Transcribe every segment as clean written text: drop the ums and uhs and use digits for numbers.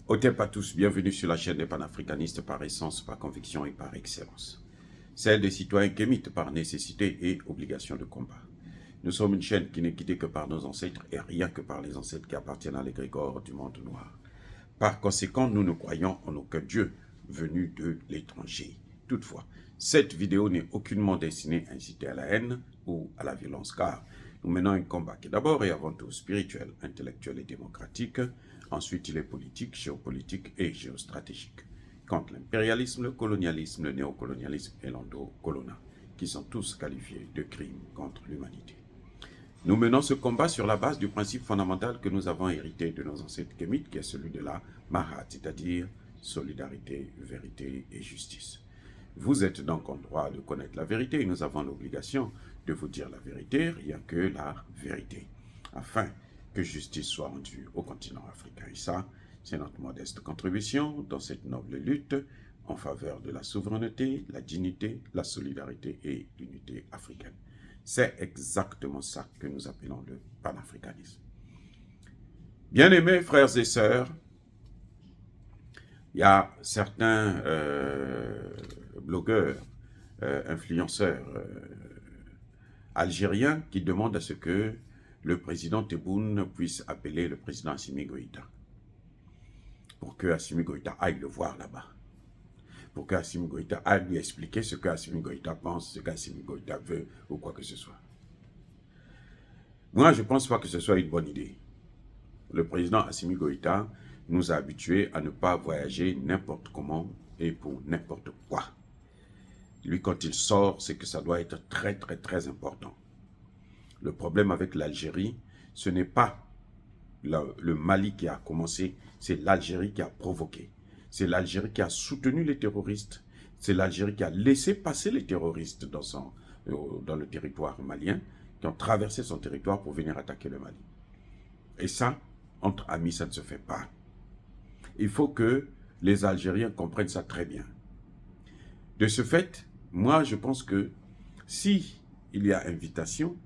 Otep à tous, bienvenue sur la chaîne des panafricanistes par essence, par conviction et par excellence. Celle des citoyens kémites par nécessité et obligation de combat. Nous sommes une chaîne qui n'est guidée que par nos ancêtres et rien que par les ancêtres qui appartiennent à l'égrégore du monde noir. Par conséquent, nous ne croyons en aucun Dieu venu de l'étranger. Toutefois, cette vidéo n'est aucunement destinée à inciter à la haine ou à la violence, car nous menons un combat qui est d'abord et avant tout spirituel, intellectuel et démocratique. Ensuite, il est politique, géopolitique et géostratégique. Contre l'impérialisme, le colonialisme, le néocolonialisme et l'endocolona, qui sont tous qualifiés de crimes contre l'humanité. Nous menons ce combat sur la base du principe fondamental que nous avons hérité de nos ancêtres kémites, qui est celui de la Mahat, c'est-à-dire solidarité, vérité et justice. Vous êtes donc en droit de connaître la vérité et nous avons l'obligation de vous dire la vérité, rien que la vérité, afin que justice soit rendue au continent africain. Et ça, c'est notre modeste contribution dans cette noble lutte en faveur de la souveraineté, la dignité, la solidarité et l'unité africaine. C'est exactement ça que nous appelons le panafricanisme. Bien-aimés frères et sœurs, il y a certains blogueurs, influenceurs algériens qui demandent à ce que le président Tebboune puisse appeler le président Assimi Goïta pour que Assimi Goïta aille le voir là-bas, pour que Assimi Goïta aille lui expliquer ce que Assimi Goïta pense, ce qu'Assimi Goïta veut ou quoi que ce soit. Moi, je ne pense pas que ce soit une bonne idée. Le président Assimi Goïta nous a habitués à ne pas voyager n'importe comment et pour n'importe quoi. Lui, quand il sort, c'est que ça doit être très, très, très important. Le problème avec l'Algérie, ce n'est pas le Mali qui a commencé, c'est l'Algérie qui a provoqué. C'est l'Algérie qui a soutenu les terroristes. C'est l'Algérie qui a laissé passer les terroristes dans le territoire malien, qui ont traversé son territoire pour venir attaquer le Mali. Et ça, entre amis, ça ne se fait pas. Il faut que les Algériens comprennent ça très bien. De ce fait, moi, je pense que si il y a invitation,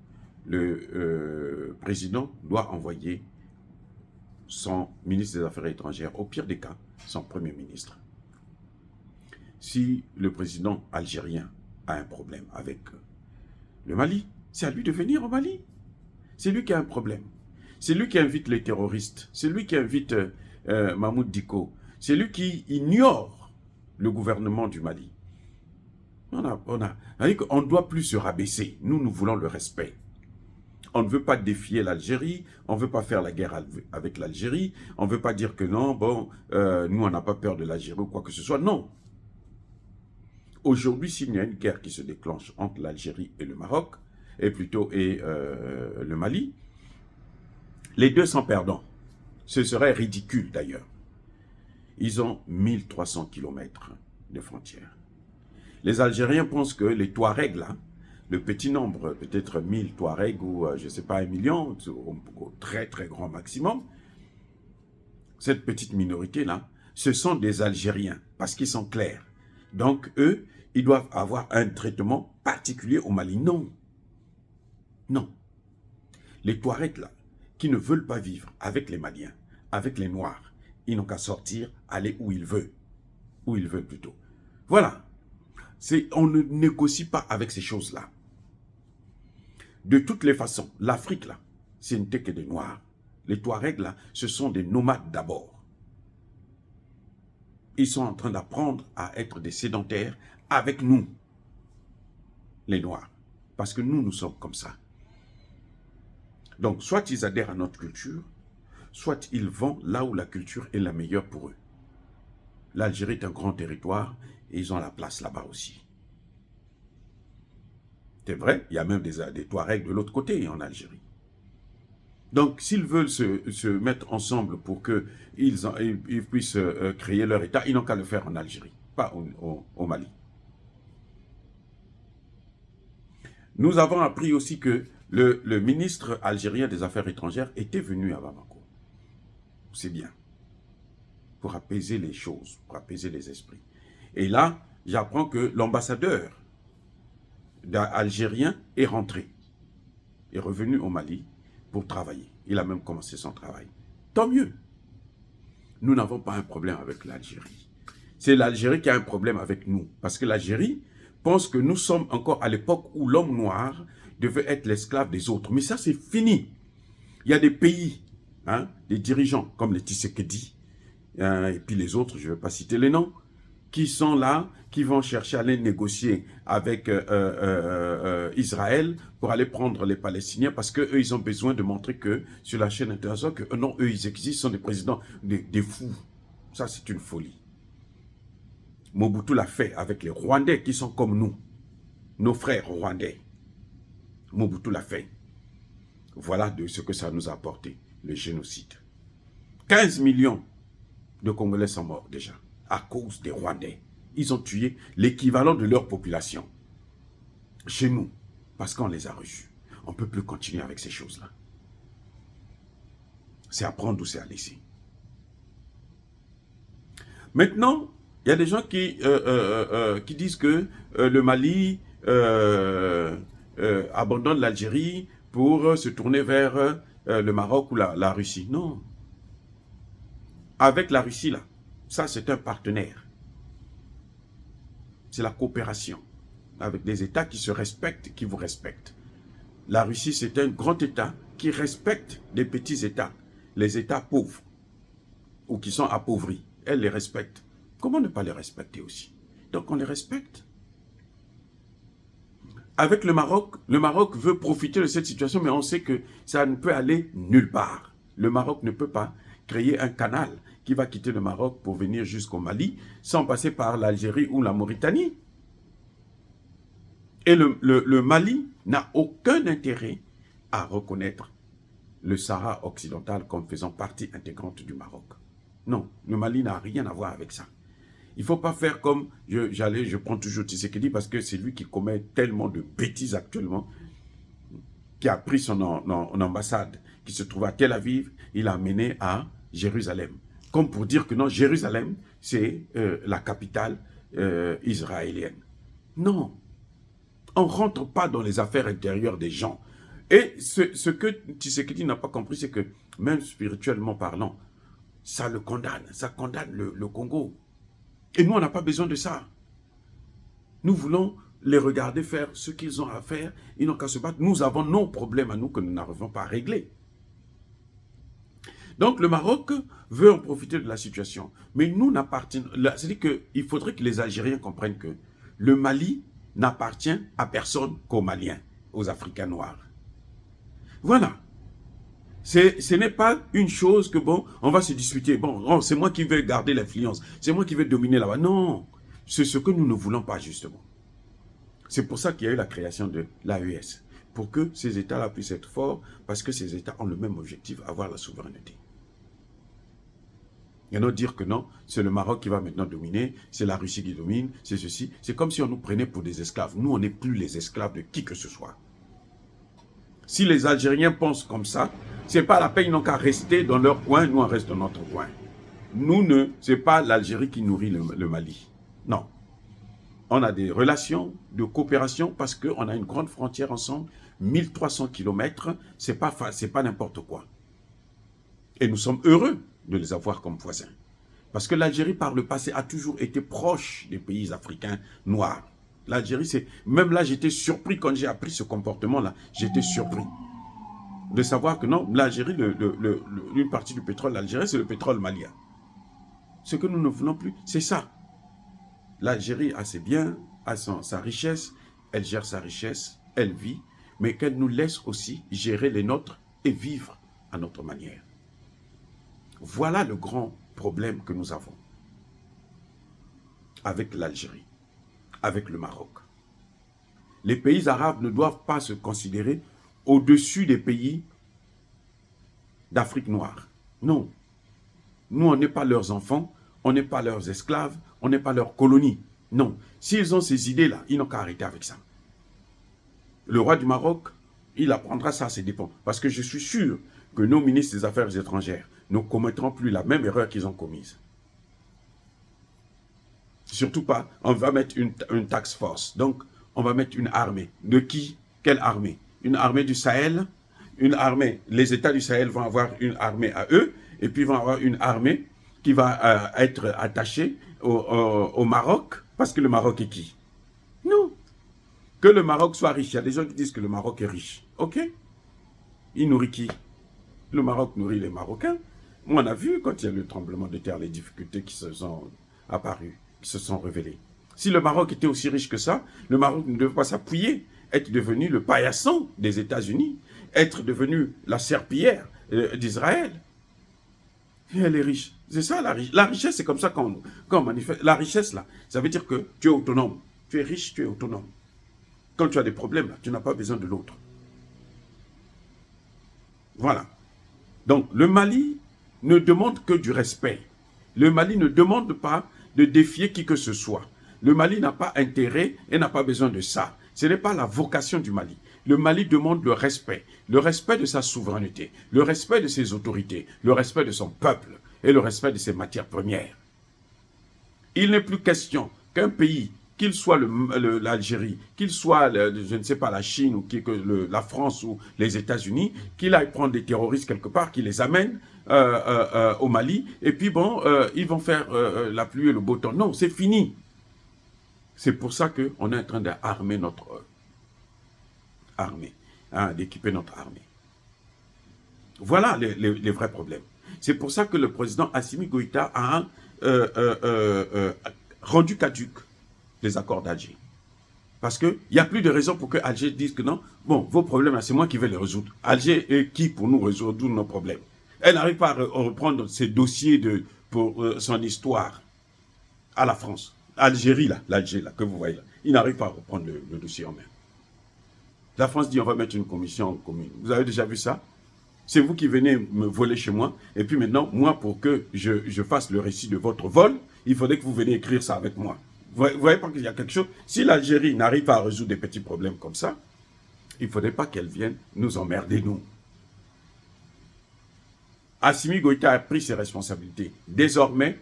le président doit envoyer son ministre des Affaires étrangères, au pire des cas, son premier ministre. Si le président algérien a un problème avec le Mali, c'est à lui de venir au Mali. C'est lui qui a un problème. C'est lui qui invite les terroristes. C'est lui qui invite Mahmoud Dicko. C'est lui qui ignore le gouvernement du Mali. On ne doit plus se rabaisser. Nous voulons le respect. On ne veut pas défier l'Algérie, on ne veut pas faire la guerre avec l'Algérie, on ne veut pas dire que non, bon, nous on n'a pas peur de l'Algérie ou quoi que ce soit. Non. Aujourd'hui, s'il y a une guerre qui se déclenche entre l'Algérie et le Maroc, et le Mali, les deux sont perdants. Ce serait ridicule d'ailleurs. Ils ont 1300 km de frontières. Les Algériens pensent que les Touaregs, là, le petit nombre, peut-être 1000 Touaregs ou, je ne sais pas, 1 million, au très très grand maximum, cette petite minorité-là, ce sont des Algériens, parce qu'ils sont clairs. Donc, eux, ils doivent avoir un traitement particulier au Mali. Non. Non. Les Touaregs, là, qui ne veulent pas vivre avec les Maliens, avec les Noirs, ils n'ont qu'à sortir, aller où ils veulent. Où ils veulent plutôt. Voilà. On ne négocie pas avec ces choses-là. De toutes les façons, l'Afrique, là, c'est une que des Noirs. Les Touaregs, là, ce sont des nomades d'abord. Ils sont en train d'apprendre à être des sédentaires avec nous, les Noirs. Parce que nous sommes comme ça. Donc, soit ils adhèrent à notre culture, soit ils vont là où la culture est la meilleure pour eux. L'Algérie est un grand territoire et ils ont la place là-bas aussi. C'est vrai, il y a même des Touaregs de l'autre côté en Algérie. Donc, s'ils veulent se mettre ensemble pour qu'ils puissent créer leur État, ils n'ont qu'à le faire en Algérie, pas au Mali. Nous avons appris aussi que le ministre algérien des Affaires étrangères était venu à Bamako. C'est bien. Pour apaiser les choses, pour apaiser les esprits. Et là, j'apprends que l'ambassadeur algérien est rentré, est revenu au Mali pour travailler. Il a même commencé son travail. Tant mieux. Nous n'avons pas un problème avec l'Algérie. C'est l'Algérie qui a un problème avec nous. Parce que l'Algérie pense que nous sommes encore à l'époque où l'homme noir devait être l'esclave des autres. Mais ça, c'est fini. Il y a des pays, des dirigeants comme les Tshisekedi, et puis les autres, je ne vais pas citer les noms, qui sont là, qui vont chercher à aller négocier avec Israël pour aller prendre les Palestiniens parce qu'eux, ils ont besoin de montrer que sur la chaîne internationale, que non, eux, ils existent, sont des présidents, des fous. Ça, c'est une folie. Mobutu l'a fait avec les Rwandais qui sont comme nous, nos frères rwandais. Mobutu l'a fait. Voilà de ce que ça nous a apporté, le génocide. 15 millions de Congolais sont morts déjà, à cause des Rwandais. Ils ont tué l'équivalent de leur population. Chez nous, parce qu'on les a reçus. On ne peut plus continuer avec ces choses-là. C'est à prendre ou c'est à laisser. Maintenant, il y a des gens qui disent que le Mali abandonne l'Algérie pour se tourner vers le Maroc ou la Russie. Non. Avec la Russie, là, ça c'est un partenaire. C'est la coopération avec des États qui se respectent, qui vous respectent. La Russie, c'est un grand État qui respecte des petits États, les États pauvres ou qui sont appauvris. Elle les respecte. Comment ne pas les respecter aussi? Donc on les respecte. Avec le Maroc veut profiter de cette situation, mais on sait que ça ne peut aller nulle part. Le Maroc ne peut pas créer un canal qui va quitter le Maroc pour venir jusqu'au Mali sans passer par l'Algérie ou la Mauritanie. Et le Mali n'a aucun intérêt à reconnaître le Sahara occidental comme faisant partie intégrante du Maroc. Non, le Mali n'a rien à voir avec ça. Il ne faut pas faire comme, je prends toujours Tshisekedi parce que c'est lui qui commet tellement de bêtises actuellement, qui a pris son ambassade, qui se trouve à Tel Aviv, il l'a amené à Jérusalem. Comme pour dire que non, Jérusalem, c'est la capitale israélienne. Non, on ne rentre pas dans les affaires intérieures des gens. Et ce que Tshisekedi n'a pas compris, c'est que même spirituellement parlant, ça le condamne, ça condamne le Congo. Et nous, on n'a pas besoin de ça. Nous voulons les regarder faire ce qu'ils ont à faire. Ils n'ont qu'à se battre. Nous avons nos problèmes à nous que nous n'arrivons pas à régler. Donc, le Maroc veut en profiter de la situation. Mais nous n'appartenons... C'est-à-dire qu'il faudrait que les Algériens comprennent que le Mali n'appartient à personne qu'aux Maliens, aux Africains noirs. Voilà. Ce n'est pas une chose que, bon, on va se disputer. Bon, oh, c'est moi qui vais garder l'influence. C'est moi qui vais dominer là-bas. Non, c'est ce que nous ne voulons pas, justement. C'est pour ça qu'il y a eu la création de l'AES. Pour que ces États-là puissent être forts, parce que ces États ont le même objectif, avoir la souveraineté. Il y en a dire que non, c'est le Maroc qui va maintenant dominer, c'est la Russie qui domine, c'est ceci. C'est comme si on nous prenait pour des esclaves. Nous, on n'est plus les esclaves de qui que ce soit. Si les Algériens pensent comme ça, ce n'est pas la peine, ils n'ont qu'à rester dans leur coin, nous on reste dans notre coin. Ce n'est pas l'Algérie qui nourrit le Mali. Non. On a des relations de coopération parce qu'on a une grande frontière ensemble, 1300 km, ce n'est pas n'importe quoi. Et nous sommes heureux de les avoir comme voisins. Parce que l'Algérie, par le passé, a toujours été proche des pays africains noirs. L'Algérie, c'est... Même là, j'étais surpris quand j'ai appris ce comportement-là. J'étais surpris de savoir que non, l'Algérie, une partie du pétrole algérien, c'est le pétrole malien. Ce que nous ne voulons plus, c'est ça. L'Algérie a ses biens, a sa richesse, elle gère sa richesse, elle vit, mais qu'elle nous laisse aussi gérer les nôtres et vivre à notre manière. Voilà le grand problème que nous avons avec l'Algérie, avec le Maroc. Les pays arabes ne doivent pas se considérer au-dessus des pays d'Afrique noire. Non. Nous, on n'est pas leurs enfants, on n'est pas leurs esclaves, on n'est pas leurs colonies. Non. S'ils ont ces idées-là, ils n'ont qu'à arrêter avec ça. Le roi du Maroc, il apprendra ça à ses dépens. Parce que je suis sûr que nos ministres des Affaires étrangères ne commettront plus la même erreur qu'ils ont commise. Surtout pas, on va mettre une task force. Donc, on va mettre une armée. De qui? Quelle armée? Une armée du Sahel, une armée, les États du Sahel vont avoir une armée à eux, et puis vont avoir une armée qui va être attaché au Maroc, parce que le Maroc est qui? Non. Que le Maroc soit riche. Il y a des gens qui disent que le Maroc est riche. Ok. Il nourrit qui? Le Maroc nourrit les Marocains. On a vu quand il y a eu le tremblement de terre, les difficultés qui se sont apparues, qui se sont révélées. Si le Maroc était aussi riche que ça, le Maroc ne devait pas s'appuyer, être devenu le paillasson des États-Unis, être devenu la serpillière d'Israël. Et elle est riche. C'est ça la richesse. La richesse, c'est comme ça qu'on manifeste. La richesse, là, ça veut dire que tu es autonome. Tu es riche, tu es autonome. Quand tu as des problèmes, là, tu n'as pas besoin de l'autre. Voilà. Donc, le Mali ne demande que du respect. Le Mali ne demande pas de défier qui que ce soit. Le Mali n'a pas intérêt et n'a pas besoin de ça. Ce n'est pas la vocation du Mali. Le Mali demande le respect de sa souveraineté, le respect de ses autorités, le respect de son peuple et le respect de ses matières premières. Il n'est plus question qu'un pays, qu'il soit l'Algérie, qu'il soit, je ne sais pas, la Chine ou la France ou les États-Unis, qu'il aille prendre des terroristes quelque part, qu'il les amène au Mali, et puis bon, ils vont faire la pluie et le beau temps. Non, c'est fini. C'est pour ça qu'on est en train d'armer notre armée, hein, d'équiper notre armée. Voilà les vrais problèmes. C'est pour ça que le président Assimi Goïta a rendu caduc les accords d'Alger. Parce qu'il n'y a plus de raison pour que Alger dise que non, bon, vos problèmes, c'est moi qui vais les résoudre. Alger est qui pour nous résoudre nos problèmes? Elle n'arrive pas à reprendre ses dossiers pour son histoire à la France. Algérie, là, l'Alger, là, que vous voyez là, il n'arrive pas à reprendre le dossier en main. La France dit on va mettre une commission commune. Vous avez déjà vu ça? C'est vous qui venez me voler chez moi. Et puis maintenant, moi, pour que je fasse le récit de votre vol, il faudrait que vous veniez écrire ça avec moi. Vous voyez pas qu'il y a quelque chose? Si l'Algérie n'arrive pas à résoudre des petits problèmes comme ça, il ne faudrait pas qu'elle vienne nous emmerder, nous. Assimi Goïta a pris ses responsabilités. Désormais,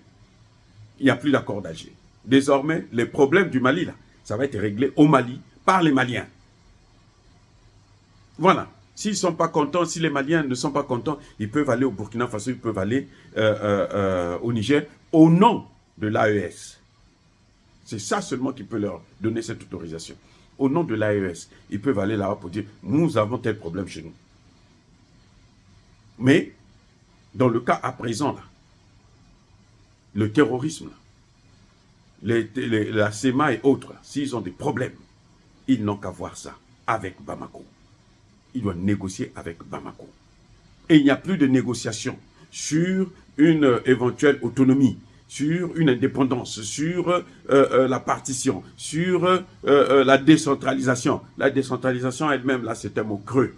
il n'y a plus d'accord d'Alger. Désormais, les problèmes du Mali, là, ça va être réglé au Mali par les Maliens. Voilà. S'ils ne sont pas contents, si les Maliens ne sont pas contents, ils peuvent aller au Burkina Faso, ils peuvent aller au Niger, au nom de l'AES. C'est ça seulement qui peut leur donner cette autorisation. Au nom de l'AES, ils peuvent aller là-bas pour dire, nous avons tel problème chez nous. Mais, dans le cas à présent, là, le terrorisme, là, la SEMA et autres, s'ils ont des problèmes, ils n'ont qu'à voir ça avec Bamako. Ils doivent négocier avec Bamako. Et il n'y a plus de négociation sur une éventuelle autonomie, sur une indépendance, sur la partition, sur la décentralisation. La décentralisation elle-même, là, c'est un mot creux.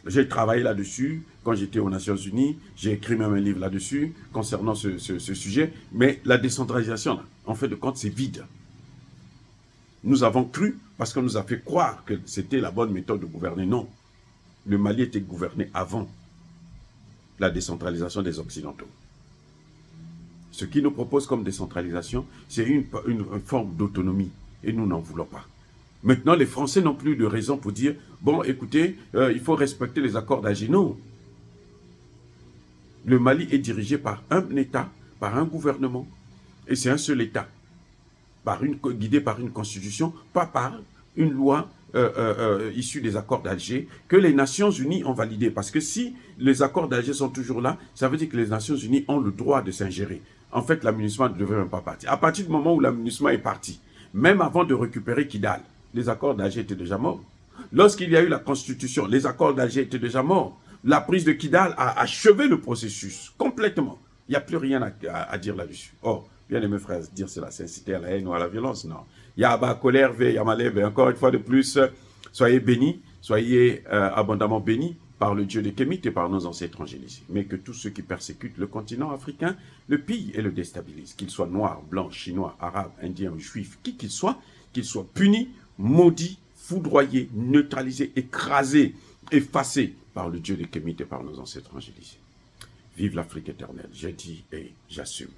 J'ai travaillé là-dessus quand j'étais aux Nations Unies. J'ai écrit même un livre là-dessus concernant ce sujet. Mais la décentralisation, là, en fait de compte, c'est vide. Nous avons cru, parce qu'on nous a fait croire que c'était la bonne méthode de gouverner. Non. Le Mali était gouverné avant la décentralisation des Occidentaux. Ce qu'ils nous proposent comme décentralisation, c'est une forme d'autonomie. Et nous n'en voulons pas. Maintenant, les Français n'ont plus de raison pour dire, bon, écoutez, il faut respecter les accords d'Alger. Non. Le Mali est dirigé par un État, par un gouvernement. Et c'est un seul État. Guidé par une constitution, pas par une loi issue des accords d'Alger, que les Nations Unies ont validé. Parce que si les accords d'Alger sont toujours là, ça veut dire que les Nations Unies ont le droit de s'ingérer. En fait, la MINUSMA ne devait même pas partir. À partir du moment où la MINUSMA est partie, même avant de récupérer Kidal, les accords d'Alger étaient déjà morts. Lorsqu'il y a eu la Constitution, les accords d'Alger étaient déjà morts. La prise de Kidal a achevé le processus complètement. Il n'y a plus rien à dire là-dessus. Or, bien aimé frères, dire cela, c'est inciter à la haine ou à la violence, non. Yaba, colère, ve, yamalebe, encore une fois de plus, soyez bénis, soyez abondamment bénis par le Dieu des Kémites et par nos ancêtres angélisés. Mais que tous ceux qui persécutent le continent africain le pillent et le déstabilisent, qu'ils soient noirs, blancs, chinois, arabes, indiens ou juifs, qui qu'ils soient punis, maudits, foudroyés, neutralisés, écrasés, effacés par le Dieu des Kémites et par nos ancêtres angélisés. Vive l'Afrique éternelle, j'ai dit et j'assume.